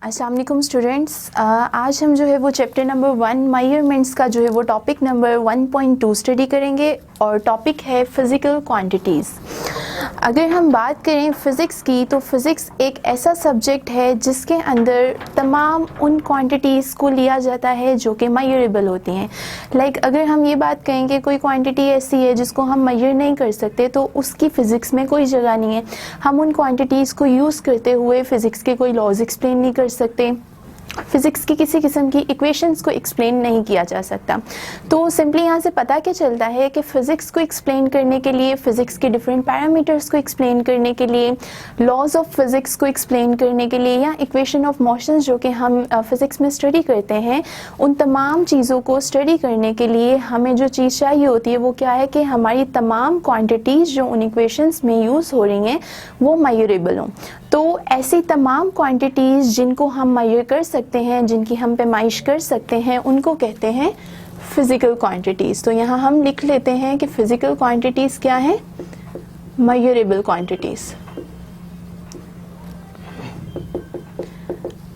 अस्सलाम वालेकुम स्टूडेंट्स, आज हम जो है वो चैप्टर नंबर 1 मेजरमेंट्स का जो है वो टॉपिक नंबर 1.2 स्टडी करेंगे और टॉपिक है फ़िज़िकल क्वांटिटीज़। अगर हम बात करें फ़िज़िक्स की तो फ़िज़िक्स एक ऐसा सब्जेक्ट है जिसके अंदर तमाम उन क्वांटिटीज़ को लिया जाता है जो कि मेजरेबल होती हैं। लाइक अगर हम ये बात करें कि कोई क्वांटिटी ऐसी है जिसको हम मेजर नहीं कर सकते तो उसकी फ़िज़िक्स में कोई जगह नहीं है। हम उन क्वांटिटीज़ को यूज़ करते हुए फ़िज़िक्स के कोई लॉज एक्सप्लेन नहीं कर सकते, फिज़िक्स की किसी किस्म की इक्वेशंस को एक्सप्लेन नहीं किया जा सकता। तो सिंपली यहाँ से पता क्या चलता है कि फ़िज़िक्स को एक्सप्लेन करने के लिए, फ़िज़िक्स के डिफरेंट पैरामीटर्स को एक्सप्लेन करने के लिए, लॉज ऑफ फिज़िक्स को एक्सप्लेन करने के लिए या इक्वेशन ऑफ मोशंस जो कि हम फ़िज़िक्स में स्टडी करते हैं, उन तमाम चीज़ों को स्टडी करने के लिए हमें जो चीज़ चाहिए होती है वो क्या है कि हमारी तमाम क्वांटिटीज़ जो उन इक्वेशंस में यूज़ हो रही हैं वो मेजरेबल हों। तो ऐसी तमाम क्वांटिटीज़ जिनको हम मेजर कर सकते हैं, जिनकी हम पैमाइश कर सकते हैं, उनको कहते हैं फ़िज़िकल क्वांटिटीज़। तो यहाँ हम लिख लेते हैं कि फ़िज़िकल क्वांटिटीज़ क्या है, मेजरेबल क्वांटिटीज़।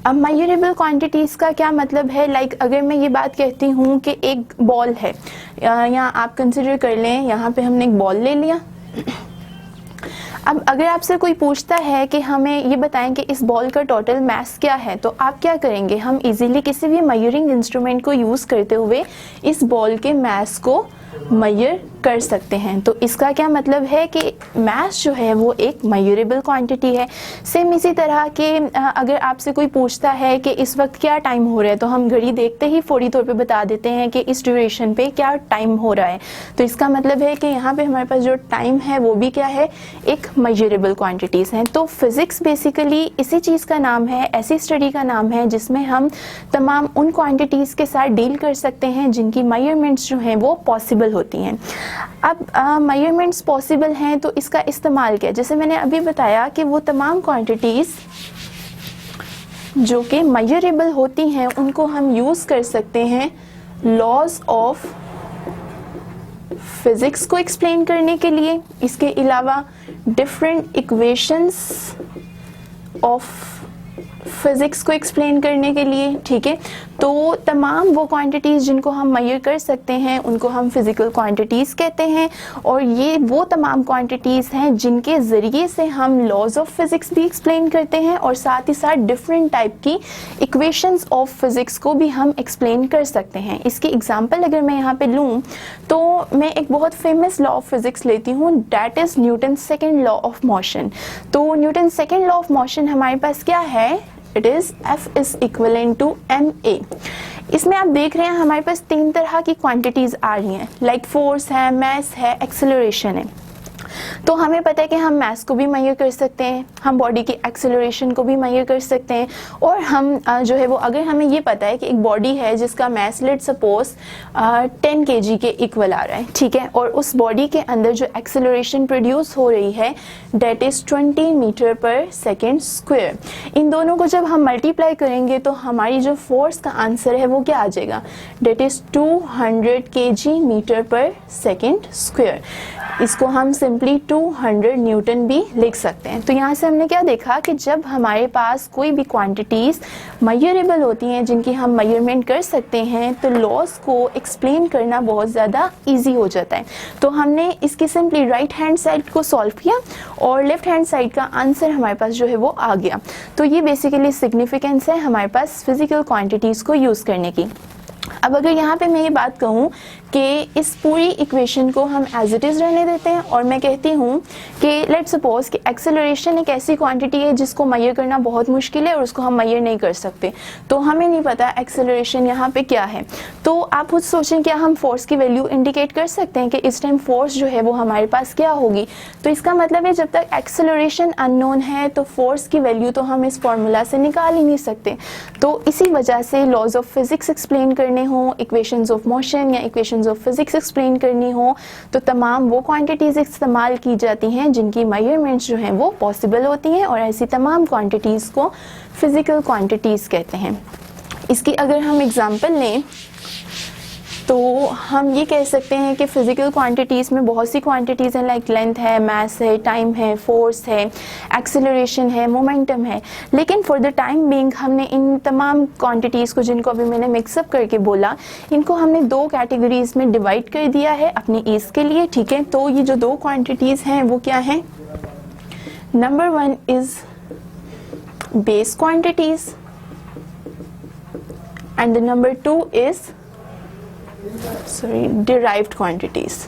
अब मेजरेबल क्वांटिटीज़ का क्या मतलब है? लाइक अगर मैं ये बात कहती हूँ कि एक बॉल है, या आप कंसिडर कर लें यहाँ पे हमने एक बॉल ले लिया। अब अगर आपसे कोई पूछता है कि हमें ये बताएं कि इस बॉल का टोटल मास क्या है, तो आप क्या करेंगे? हम इजीली किसी भी मेजरिंग इंस्ट्रूमेंट को यूज़ करते हुए इस बॉल के मास को मेजर कर सकते हैं। तो इसका क्या मतलब है कि मास जो है वो एक मेजरेबल क्वांटिटी है। सेम इसी तरह के अगर आपसे कोई पूछता है कि इस वक्त क्या टाइम हो रहा है, तो हम घड़ी देखते ही फौरी तौर पे बता देते हैं कि इस ड्यूरेशन पे क्या टाइम हो रहा है। तो इसका मतलब है कि यहाँ पे हमारे पास जो टाइम है वो भी क्या है, एक मेजरेबल क्वांटिटीज़ हैं। तो फिज़िक्स बेसिकली इसी चीज़ का नाम है, ऐसी स्टडी का नाम है जिसमें हम तमाम उन क्वांटिटीज़ के साथ डील कर सकते हैं जिनकी मेजरमेंट्स जो हैं वो पॉसिबल होती हैं। अब मेजरमेंट्स पॉसिबल हैं तो इसका इस्तेमाल क्या है? जैसे मैंने अभी बताया कि वो तमाम क्वांटिटीज़ जो कि मेजरेबल होती हैं उनको हम यूज़ कर सकते हैं लॉज ऑफ फिज़िक्स को एक्सप्लेन करने के लिए। इसके अलावा डिफरेंट इक्वेशंस ऑफ फिज़िक्स को एक्सप्लेन करने के लिए, ठीक है। तो तमाम वो क्वांटिटीज़ जिनको हम मेजर कर सकते हैं उनको हम फ़िज़िकल क्वांटिटीज़ कहते हैं। और ये वो तमाम क्वांटिटीज़ हैं जिनके ज़रिए से हम लॉज ऑफ फिज़िक्स भी एक्सप्लेन करते हैं और साथ ही साथ डिफरेंट टाइप की इक्वेशंस ऑफ फिज़िक्स को भी हम एक्सप्लेन कर सकते हैं। इसकी एग्जांपल अगर मैं यहाँ पे लूँ तो मैं एक बहुत फेमस लॉ ऑफ फिज़िक्स लेती हूँ, that is Newton second law of motion. तो Newton second law of motion हमारे पास क्या है? It is F is equivalent to ma। इसमें आप देख रहे हैं हमारे पास तीन तरह की क्वांटिटीज़ आ रही हैं, लाइक फोर्स है, मास है, एक्सेलरेशन है। तो हमें पता है कि हम मास को भी मेजर कर सकते हैं, हम बॉडी की एक्सेलरेशन को भी मेजर कर सकते हैं, और हम जो है वो अगर हमें ये पता है कि एक बॉडी है जिसका मास लेट सपोज 10 kg के इक्वल आ रहा है, ठीक है, और उस बॉडी के अंदर जो एक्सेलरेशन प्रोड्यूस हो रही है डेट इज़ 20 मीटर पर सेकेंड स्क्वायर। इन दोनों को जब हम मल्टीप्लाई करेंगे तो हमारी जो फोर्स का आंसर है वो क्या आ जाएगा? डेट इज़ 200 kg मीटर पर सेकेंड स्क्वायर। इसको हम सिंपली 200 न्यूटन भी लिख सकते हैं। तो यहाँ से हमने क्या देखा कि जब हमारे पास कोई भी क्वांटिटीज़ मेजरेबल होती हैं जिनकी हम मेजरमेंट कर सकते हैं तो लॉज को एक्सप्लेन करना बहुत ज़्यादा इजी हो जाता है। तो हमने इसकी सिंपली राइट हैंड साइड को सॉल्व किया और लेफ्ट हैंड साइड का आंसर हमारे पास जो है वो आ गया। तो ये बेसिकली सिग्निफिकेंस है हमारे पास फिज़िकल क्वांटिटीज़ को यूज़ करने की। अब अगर यहाँ पे मैं ये बात कहूँ कि इस पूरी इक्वेशन को हम एज इट इज़ रहने देते हैं और मैं कहती हूँ कि लेट्स सपोज कि एक्सेलरेशन एक ऐसी क्वांटिटी है जिसको मेजर करना बहुत मुश्किल है और उसको हम मेजर नहीं कर सकते, तो हमें नहीं पता एक्सेलरेशन यहाँ पे क्या है। तो आप खुद सोचें, क्या हम फोर्स की वैल्यू इंडिकेट कर सकते हैं कि इस टाइम फोर्स जो है वो हमारे पास क्या होगी? तो इसका मतलब है जब तक एक्सेलरेशन अननोन है तो फोर्स की वैल्यू तो हम इस फॉर्मूला से निकाल ही नहीं सकते। तो इसी वजह से लॉज ऑफ फिज़िक्स एक्सप्लेन करने हो, इक्वेशंस ऑफ मोशन या इक्वेशंस ऑफ फिज़िक्स एक्सप्लेन करनी हो, तो तमाम वो क्वांटिटीज़ इस्तेमाल की जाती हैं जिनकी मेजरमेंट्स जो हैं वो पॉसिबल होती हैं, और ऐसी तमाम क्वांटिटीज़ को फ़िज़िकल क्वांटिटीज़ कहते हैं। इसकी अगर हम एग्जांपल लें तो हम ये कह सकते हैं कि फिजिकल क्वांटिटीज़ में बहुत सी क्वांटिटीज़ हैं, लाइक लेंथ है, मास है, टाइम है, फोर्स है, एक्सेलरेशन है, मोमेंटम है। लेकिन फॉर द टाइम बीइंग हमने इन तमाम क्वांटिटीज़ को, जिनको अभी मैंने मिक्सअप करके बोला, इनको हमने दो कैटेगरीज में डिवाइड कर दिया है अपनी ईज के लिए, ठीक है। तो ये जो दो क्वांटिटीज़ हैं वो क्या हैं? Number 1 is base quantities and the number 2 is derived quantities.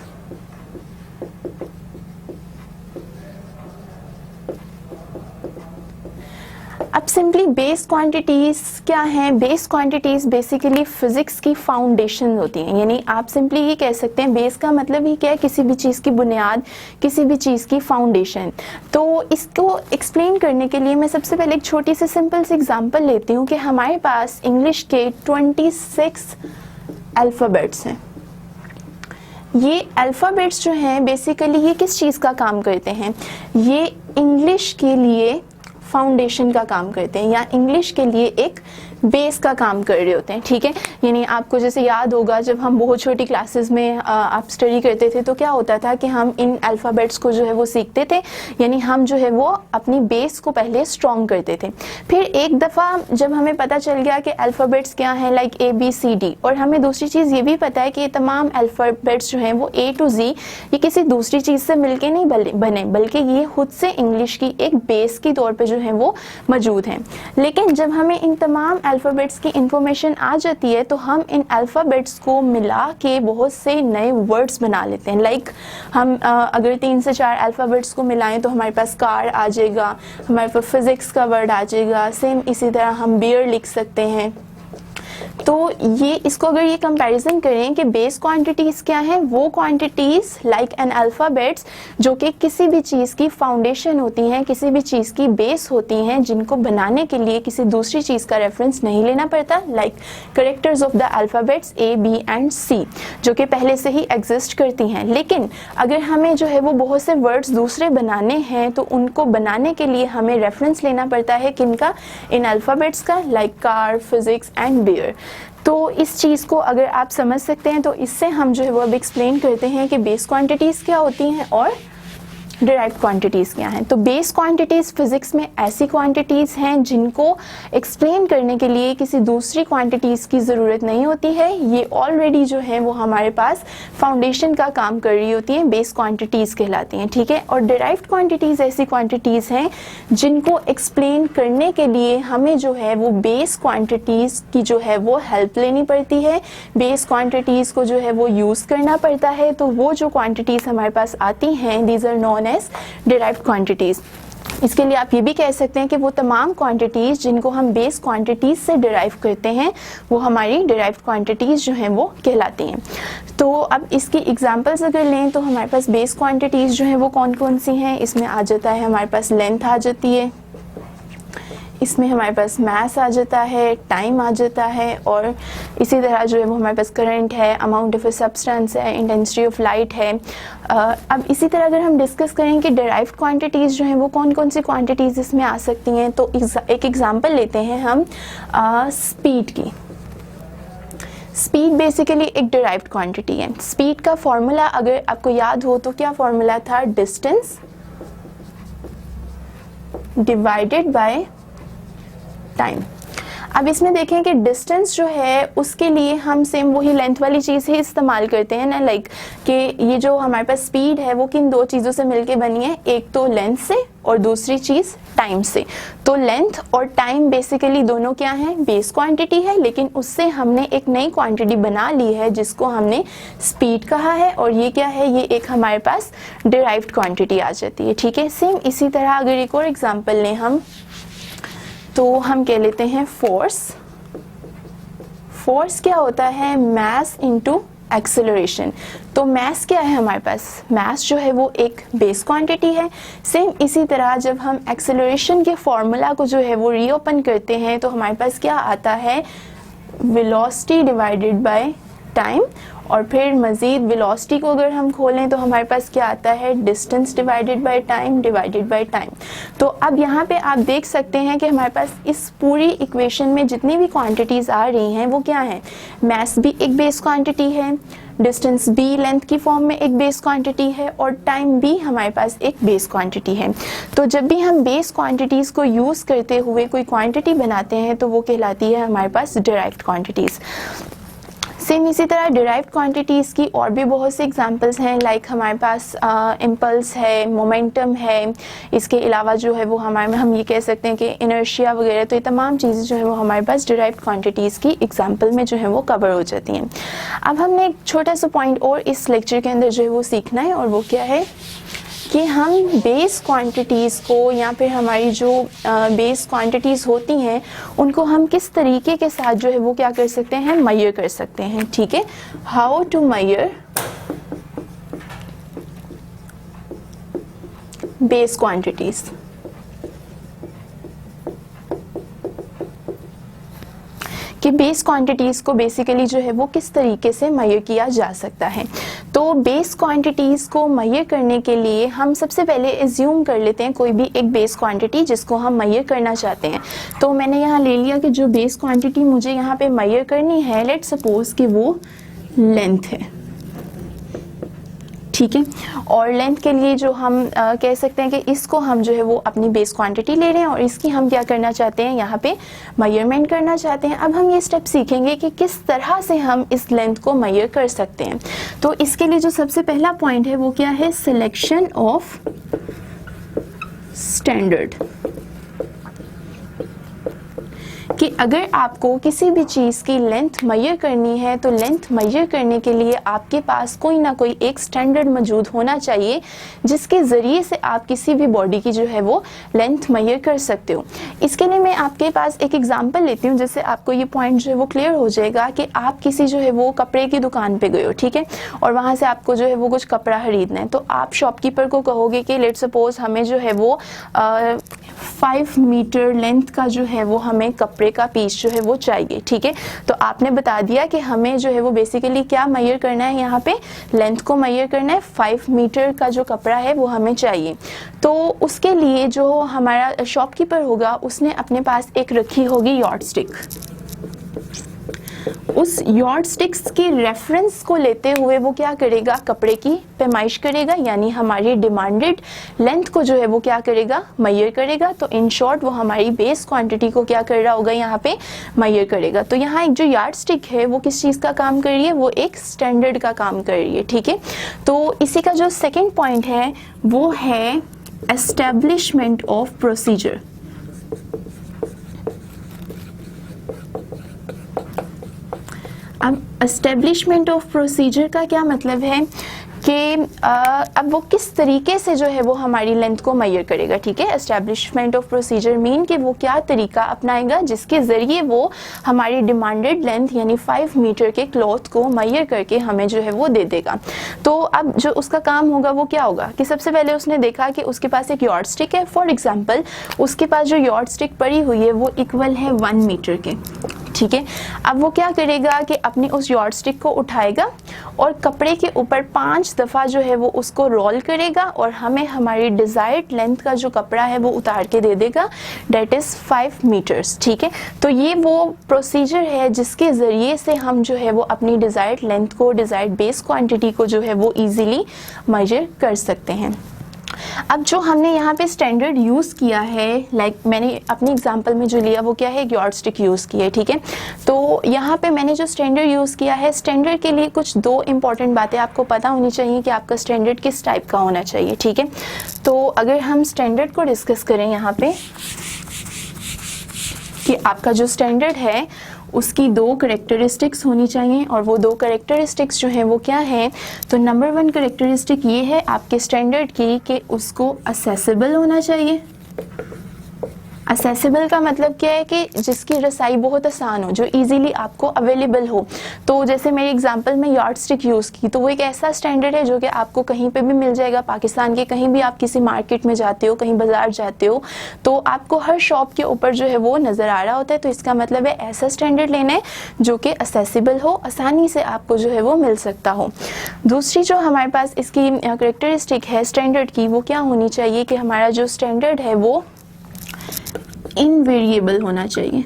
अब सिंपली बेस क्वांटिटीज़ क्या हैं? बेस क्वांटिटीज़ बेसिकली फिजिक्स की फाउंडेशन होती हैं, यानी आप सिंपली ये कह सकते हैं बेस का मतलब ही क्या है? किसी भी चीज़ की बुनियाद, किसी भी चीज़ की फाउंडेशन। तो इसको एक्सप्लेन करने के लिए मैं सबसे पहले एक छोटी सी सिंपल सी एग्जांपल लेती हूँ कि हमारे पास इंग्लिश के 26 अल्फ़ाबेट्स हैं। ये अल्फ़ाबेट्स जो हैं बेसिकली ये किस चीज़ का काम करते हैं? ये इंग्लिश के लिए फाउंडेशन का काम करते हैं, या इंग्लिश के लिए एक बेस का काम कर रहे होते हैं, ठीक है। यानी आपको जैसे याद होगा जब हम बहुत छोटी क्लासेस में आप स्टडी करते थे तो क्या होता था कि हम इन अल्फ़ाबेट्स को जो है वो सीखते थे, यानी हम जो है वो अपनी बेस को पहले स्ट्रॉन्ग करते थे। फिर एक दफ़ा जब हमें पता चल गया कि अल्फ़ाबेट्स क्या हैं, लाइक ABCD, और हमें दूसरी चीज़ ये भी पता है कि ये तमाम अल्फ़ाबेट्स जो हैं वो A to Z ये किसी दूसरी चीज़ से मिलके नहीं बने, बल्कि ये खुद से इंग्लिश की एक बेस के तौर पर जो है वो मौजूद हैं। लेकिन जब हमें इन तमाम अल्फ़ाबेट्स की इंफॉर्मेशन आ जाती है तो हम इन अल्फ़ाबेट्स को मिला के बहुत से नए वर्ड्स बना लेते हैं। लाइक हम अगर 3 से 4 अल्फ़ाबेट्स को मिलाएं तो हमारे पास कार आ जाएगा, हमारे पास फिज़िक्स का वर्ड आ जाएगा, सेम इसी तरह हम बियर लिख सकते हैं। तो ये इसको अगर ये कंपैरिजन करें कि बेस क्वांटिटीज़ क्या हैं, वो क्वांटिटीज़ लाइक एन अल्फ़ाबेट्स जो कि किसी भी चीज़ की फाउंडेशन होती हैं, किसी भी चीज़ की बेस होती हैं, जिनको बनाने के लिए किसी दूसरी चीज़ का रेफरेंस नहीं लेना पड़ता, like characters of the alphabets A, B and C जो कि पहले से ही एग्जिस्ट करती हैं। लेकिन अगर हमें जो है वो बहुत से वर्ड्स दूसरे बनाने हैं तो उनको बनाने के लिए हमें रेफरेंस लेना पड़ता है किनका? इन अल्फ़ाबेट्स का, like car, physics and beer. तो इस चीज़ को अगर आप समझ सकते हैं तो इससे हम जो है वो अब एक्सप्लेन करते हैं कि बेस क्वांटिटीज़ क्या होती हैं और डिराइव्ड क्वांटिटीज़ क्या हैं। तो बेस क्वांटिटीज़ फिज़िक्स में ऐसी क्वांटिटीज़ हैं जिनको एक्सप्लेन करने के लिए किसी दूसरी क्वांटिटीज़ की ज़रूरत नहीं होती है, ये ऑलरेडी जो है वो हमारे पास फाउंडेशन का काम कर रही होती हैं, बेस क्वांटिटीज़ कहलाती हैं, ठीक है। और डिराइव्ड क्वांटिटीज़ ऐसी क्वांटिटीज़ हैं जिनको एक्सप्लेन करने के लिए हमें जो है वो बेस क्वांटिटीज़ की जो है वो हेल्प लेनी पड़ती है, बेस क्वांटिटीज़ को जो है वो यूज़ करना पड़ता है। तो वो जो क्वांटिटीज़ हमारे पास आती हैं, these are known as derived quantities. इसके लिए आप ये भी कह सकते हैं कि वो तमाम क्वांटिटीज़ जिनको हम बेस क्वांटिटीज़ से डिराइव करते हैं वो हमारी डिराइव्ड क्वांटिटीज़ जो हैं वो कहलाती हैं। तो अब इसकी एग्जांपल्स अगर लें तो हमारे पास बेस क्वांटिटीज़ जो हैं वो कौन कौन सी हैं? इसमें आ जाता है हमारे पास लेंथ आ जाती है, इसमें हमारे पास मास आ जाता है, टाइम आ जाता है, और इसी तरह जो है वो हमारे पास करंट है, अमाउंट ऑफ ए सब्सटेंस है, इंटेंसिटी ऑफ लाइट है। अब इसी तरह अगर हम डिस्कस करें कि डिराइव्ड क्वांटिटीज़ जो हैं वो कौन कौन सी क्वांटिटीज़ इसमें आ सकती हैं, तो एक एग्जांपल लेते हैं हम स्पीड की। स्पीड बेसिकली एक डिराइव्ड क्वांटिटी है। स्पीड का फॉर्मूला अगर आपको याद हो तो क्या फॉर्मूला था? Distance divided by time. अब इसमें देखें कि डिस्टेंस जो है उसके लिए हम सेम वही लेंथ वाली चीज़ ही इस्तेमाल करते हैं ना, लाइक कि ये जो हमारे पास स्पीड है वो किन दो चीज़ों से मिलके बनी है, एक तो लेंथ से और दूसरी चीज़ टाइम से। तो लेंथ और टाइम बेसिकली दोनों क्या हैं? बेस क्वांटिटी है, लेकिन उससे हमने एक नई क्वांटिटी बना ली है जिसको हमने स्पीड कहा है, और ये क्या है? ये एक हमारे पास डिराइव्ड क्वांटिटी आ जाती है, ठीक है। सेम इसी तरह अगर एक और एग्जाम्पल लें हम, तो हम कह लेते हैं फोर्स। फोर्स क्या होता है? Mass into acceleration. तो मास क्या है हमारे पास? मास जो है वो एक बेस क्वांटिटी है। सेम इसी तरह जब हम एक्सेलरेशन के फॉर्मूला को जो है वो रीओपन करते हैं तो हमारे पास क्या आता है? वेलोसिटी डिवाइडेड बाय टाइम, और फिर मज़ीद वेलोसिटी को अगर हम खोलें तो हमारे पास क्या आता है, distance divided by time divided by time. तो अब यहाँ पे आप देख सकते हैं कि हमारे पास इस पूरी इक्वेशन में जितनी भी क्वांटिटीज़ आ रही हैं वो क्या हैं, मैस भी एक बेस क्वांटिटी है, डिस्टेंस भी लेंथ की फॉर्म में एक बेस क्वांटिटी है, और टाइम भी हमारे पास एक बेस क्वांटिटी है। तो जब भी हम बेस क्वांटिटीज़ को यूज़ करते हुए कोई क्वांटिटी बनाते हैं तो वो कहलाती है हमारे पास डिराइव्ड क्वांटिटीज़। सेम इसी तरह डिराइव्ड क्वांटिटीज़ की और भी बहुत से एग्जांपल्स हैं, लाइक हमारे पास इम्पल्स है, मोमेंटम है, इसके अलावा जो है वो हमारे हम ये कह सकते हैं कि इनर्शिया वगैरह। तो ये तमाम चीज़ें जो है वो हमारे पास डिराइव्ड क्वांटिटीज़ की एग्जांपल में जो है वो कवर हो जाती हैं। अब हमने एक छोटा सा पॉइंट और इस लेक्चर के अंदर जो है वो सीखना है, और वो क्या है कि हम बेस क्वांटिटीज़ को या फिर हमारी जो बेस क्वांटिटीज़ होती हैं उनको हम किस तरीके के साथ जो है वो क्या कर सकते हैं, मेजर कर सकते हैं। ठीक है, how to measure base quantities. कि बेस क्वांटिटीज़ को बेसिकली जो है वो किस तरीके से मेजर किया जा सकता है। तो बेस क्वांटिटीज़ को मेजर करने के लिए हम सबसे पहले एज्यूम कर लेते हैं कोई भी एक बेस क्वांटिटी जिसको हम मेजर करना चाहते हैं। तो मैंने यहाँ ले लिया कि जो बेस क्वांटिटी मुझे यहाँ पे मेजर करनी है, लेट्स सपोज कि वो लेंथ है। ठीक है, और लेंथ के लिए जो हम कह सकते हैं कि इसको हम जो है वो अपनी बेस क्वांटिटी ले रहे हैं और इसकी हम क्या करना चाहते हैं, यहाँ पे मेजरमेंट करना चाहते हैं। अब हम ये स्टेप सीखेंगे कि किस तरह से हम इस लेंथ को मेजर कर सकते हैं। तो इसके लिए जो सबसे पहला पॉइंट है वो क्या है, सिलेक्शन ऑफ स्टैंडर्ड। कि अगर आपको किसी भी चीज़ की लेंथ मेजर करनी है तो लेंथ मेजर करने के लिए आपके पास कोई ना कोई एक स्टैंडर्ड मौजूद होना चाहिए जिसके ज़रिए से आप किसी भी बॉडी की जो है वो लेंथ मेजर कर सकते हो। इसके लिए मैं आपके पास एक एग्जांपल लेती हूँ जिससे आपको ये पॉइंट जो है वो क्लियर हो जाएगा कि आप किसी जो है वो कपड़े की दुकान पे गए हो, ठीक है, और वहाँ से आपको जो है वो कुछ कपड़ा खरीदना है। तो आप शॉपकीपर को कहोगे कि लेट्स सपोज हमें जो है वो 5 मीटर लेंथ का जो है वो हमें कपड़े का पीस जो है वो चाहिए। ठीक है, तो आपने बता दिया कि हमें जो है वो बेसिकली क्या मेजर करना है, यहाँ पे लेंथ को मेजर करना है। 5 मीटर का जो कपड़ा है वो हमें चाहिए। तो उसके लिए जो हमारा शॉपकीपर होगा उसने अपने पास एक रखी होगी यॉर्डस्टिक। उस यॉर्डस्टिक्स के रेफरेंस को लेते हुए वो क्या करेगा, कपड़े की पैमाइश करेगा, यानी हमारी डिमांडेड लेंथ को जो है वो क्या करेगा, मेजर करेगा। तो इन शॉर्ट वो हमारी बेस क्वांटिटी को क्या कर रहा होगा, यहाँ पे मेजर करेगा। तो यहाँ एक जो यार्डस्टिक है वो किस चीज़ का काम कर रही है, वो एक स्टैंडर्ड का काम कर रही है। ठीक है, तो इसी का जो सेकेंड पॉइंट है वो है एस्टेब्लिशमेंट ऑफ प्रोसीजर। अब एस्टेब्लिशमेंट ऑफ प्रोसीजर का क्या मतलब है कि अब वो किस तरीके से जो है वो हमारी लेंथ को मेजर करेगा। ठीक है, एस्टेब्लिशमेंट ऑफ प्रोसीजर मीन कि वो क्या तरीका अपनाएगा जिसके ज़रिए वो हमारी डिमांडेड लेंथ यानी 5 मीटर के क्लॉथ को मेजर करके हमें जो है वो दे देगा। तो अब जो उसका काम होगा वो क्या होगा कि सबसे पहले उसने देखा कि उसके पास एक यॉर्डस्टिक है। फॉर एग्जांपल उसके पास जो यॉर्डस्टिक पड़ी हुई है वो इक्वल है 1 मीटर के। ठीक है, अब वो क्या करेगा कि अपनी उस यॉर्डस्टिक को उठाएगा और कपड़े के ऊपर 5 दफ़ा जो है वो उसको रोल करेगा और हमें हमारी डिज़ायर्ड लेंथ का जो कपड़ा है वो उतार के दे देगा, डेट इज़ 5 मीटर्स। ठीक है, तो ये वो प्रोसीजर है जिसके ज़रिए से हम जो है वो अपनी डिज़ायर्ड लेंथ को, डिज़ायर्ड बेस क्वांटिटी को जो है वो ईज़िली मेजर कर सकते हैं। अब जो हमने यहाँ पे स्टैंडर्ड यूज़ किया है, लाइक मैंने अपनी एग्जांपल में जो लिया वो क्या है, एक यॉर्डस्टिक यूज़ की है। ठीक है, तो यहाँ पे मैंने जो स्टैंडर्ड यूज़ किया है, स्टैंडर्ड के लिए कुछ 2 इंपॉर्टेंट बातें आपको पता होनी चाहिए कि आपका स्टैंडर्ड किस टाइप का होना चाहिए। ठीक है, तो अगर हम स्टैंडर्ड को डिस्कस करें यहाँ पे कि आपका जो स्टैंडर्ड है उसकी 2 करेक्टरिस्टिक्स होनी चाहिए, और वो 2 करेक्टरिस्टिक्स जो हैं वो क्या है। तो नंबर 1 करेक्टरिस्टिक ये है आपके स्टैंडर्ड की कि उसको असेसिबल होना चाहिए। असेसिबल का मतलब क्या है कि जिसकी रसाई बहुत आसान हो, जो इजीली आपको अवेलेबल हो। तो जैसे मेरे एग्जांपल में यार्ड स्टिक यूज़ की, तो वो एक ऐसा स्टैंडर्ड है जो कि आपको कहीं पे भी मिल जाएगा पाकिस्तान के, कहीं भी आप किसी मार्केट में जाते हो, कहीं बाजार जाते हो, तो आपको हर शॉप के ऊपर जो है वो नज़र आ रहा होता है। तो इसका मतलब है ऐसा स्टैंडर्ड लेना है जो कि असेसिबल हो, आसानी से आपको जो है वो मिल सकता हो। दूसरी जो हमारे पास इसकी करेक्टरिस्टिक है स्टैंडर्ड की, वो क्या होनी चाहिए कि हमारा जो स्टैंडर्ड है वो इनवेरिएबल होना चाहिए।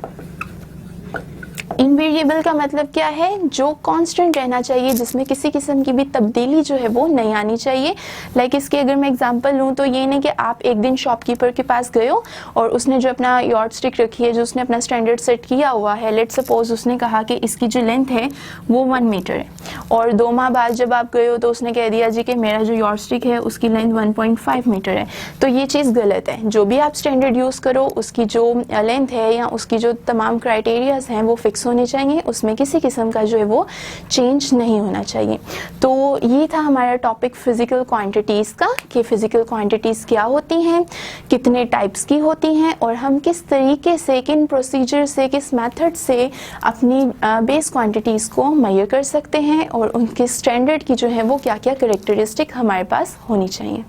इनवेरिएबल का मतलब क्या है, जो कांस्टेंट रहना चाहिए, जिसमें किसी किस्म की भी तब्दीली जो है वो नहीं आनी चाहिए। लाइक इसके अगर मैं एग्जांपल लूँ तो ये नहीं कि आप एक दिन शॉपकीपर के पास गए हो और उसने जो अपना यार्ड स्टिक रखी है, जो उसने अपना स्टैंडर्ड सेट किया हुआ है, लेट सपोज उसने कहा कि इसकी जो लेंथ है वो 1 मीटर है, और 2 माह बाद जब आप गए हो तो उसने कह दिया जी कि मेरा जो यार्ड स्टिक है उसकी लेंथ 1.5 मीटर है। तो ये चीज़ गलत है। जो भी आप स्टैंडर्ड यूज़ करो, उसकी जो लेंथ है या उसकी जो तमाम क्राइटेरियाज हैं वो फिक्स होने चाहिए, उसमें किसी किस्म का जो है वो चेंज नहीं होना चाहिए। तो ये था हमारा टॉपिक फिजिकल क्वांटिटीज़ का, कि फिजिकल क्वांटिटीज़ क्या होती हैं, कितने टाइप्स की होती हैं, और हम किस तरीके से, किन प्रोसीजर से, किस मेथड से अपनी बेस क्वांटिटीज़ को मेजर कर सकते हैं, और उनके स्टैंडर्ड की जो है वो क्या क्या करेक्टरिस्टिक हमारे पास होनी चाहिए।